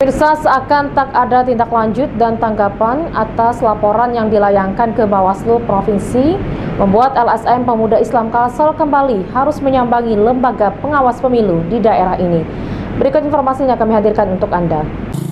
Pemirsa, seakan tak ada tindak lanjut dan tanggapan atas laporan yang dilayangkan ke Bawaslu Provinsi, membuat LSM Pemuda Islam Kalsel kembali harus menyambangi lembaga pengawas pemilu di daerah ini. Berikut informasinya kami hadirkan untuk Anda.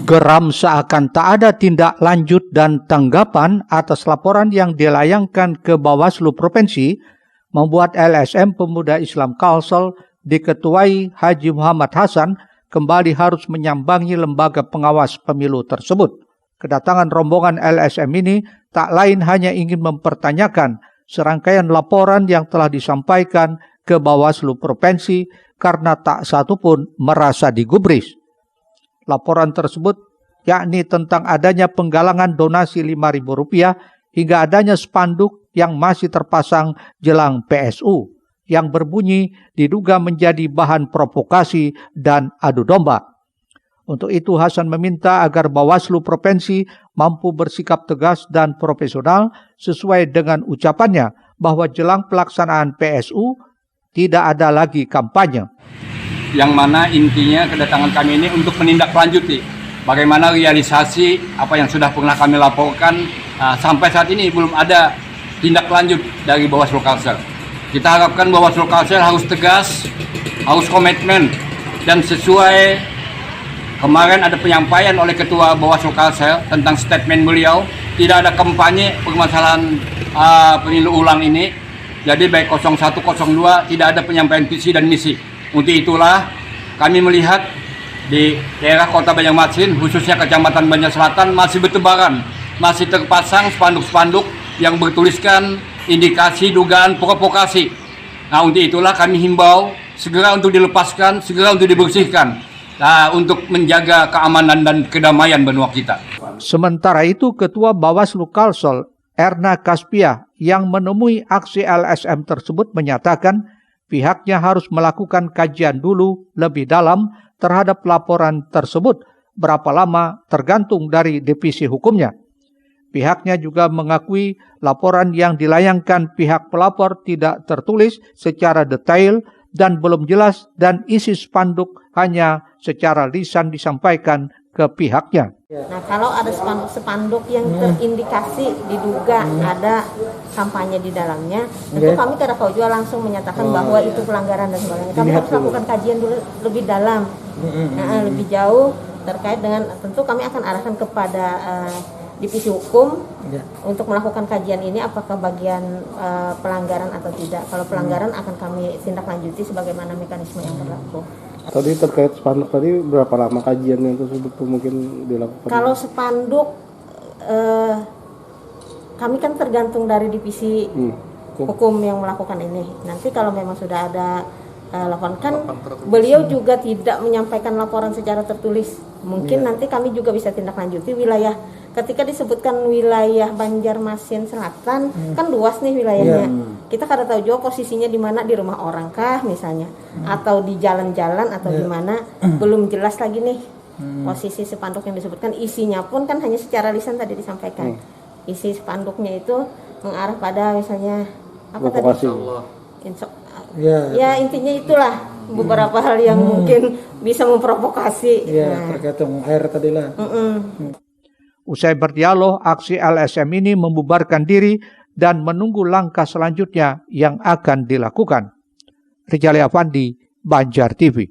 Geram seakan tak ada tindak lanjut dan tanggapan atas laporan yang dilayangkan ke Bawaslu Provinsi, membuat LSM Pemuda Islam Kalsel diketuai Haji Muhammad Hasan kembali harus menyambangi lembaga pengawas pemilu tersebut. Kedatangan rombongan LSM ini tak lain hanya ingin mempertanyakan serangkaian laporan yang telah disampaikan ke Bawaslu Provinsi karena tak satu pun merasa digubris. Laporan tersebut yakni tentang adanya penggalangan donasi Rp5.000 hingga adanya spanduk yang masih terpasang jelang PSU yang berbunyi diduga menjadi bahan provokasi dan adu domba. Untuk itu Hasan meminta agar Bawaslu Provinsi mampu bersikap tegas dan profesional sesuai dengan ucapannya bahwa jelang pelaksanaan PSU tidak ada lagi kampanye. Yang mana intinya kedatangan kami ini untuk menindaklanjuti bagaimana realisasi apa yang sudah pernah kami laporkan. Sampai saat ini belum ada tindak lanjut dari Bawaslu Kalsel. Kita harapkan Bawaslu Kalsel harus tegas, harus komitmen, dan sesuai kemarin ada penyampaian oleh Ketua Bawaslu Kalsel tentang statement beliau, tidak ada kampanye permasalahan pemilu ulang ini. Jadi baik 01, 02 tidak ada penyampaian visi dan misi. Untuk itulah kami melihat di daerah Kota Banjarmasin, khususnya Kecamatan Banjar Selatan, masih bertebaran, masih terpasang spanduk-spanduk yang bertuliskan indikasi dugaan provokasi. Nah, untuk itulah kami himbau segera untuk dilepaskan, segera untuk dibersihkan, untuk menjaga keamanan dan kedamaian benua kita. Sementara itu, Ketua Bawaslu Kalsel, Erna Kaspia, yang menemui aksi LSM tersebut menyatakan pihaknya harus melakukan kajian dulu lebih dalam terhadap laporan tersebut. Berapa lama tergantung dari divisi hukumnya. Pihaknya juga mengakui laporan yang dilayangkan pihak pelapor tidak tertulis secara detail dan belum jelas dan isi spanduk hanya secara lisan disampaikan ke pihaknya. Nah, kalau ada spanduk yang terindikasi diduga ada kampanye di dalamnya, tentu kami Kadakau juga langsung menyatakan bahwa itu pelanggaran dan sebagainya. Kami harus lakukan kajian dulu lebih dalam, lebih jauh terkait dengan, tentu kami akan arahkan kepada divisi hukum untuk melakukan kajian ini apakah bagian pelanggaran atau tidak. Kalau pelanggaran akan kami tindak lanjuti sebagaimana mekanisme yang berlaku. Tadi terkait spanduk tadi berapa lama kajian yang tersebut mungkin dilakukan? Kalau spanduk kami kan tergantung dari divisi hukum yang melakukan ini. Nanti kalau memang sudah ada laporan, kan beliau juga tidak menyampaikan laporan secara tertulis. Mungkin nanti kami juga bisa tindak lanjuti wilayah. Ketika disebutkan wilayah Banjarmasin Selatan, kan luas nih wilayahnya. Kita kada tahu juga posisinya di mana, di rumah orang kah misalnya, atau di jalan-jalan atau di mana, belum jelas lagi nih posisi spanduk yang disebutkan. Isinya pun kan hanya secara lisan tadi disampaikan. Isi spanduknya itu mengarah pada misalnya apa tadi? Ya intinya itulah beberapa hal yang mungkin bisa memprovokasi. Tergantung air tadi lah. Usai berdialog, aksi LSM ini membubarkan diri dan menunggu langkah selanjutnya yang akan dilakukan. Rijali Afandi, Banjar TV.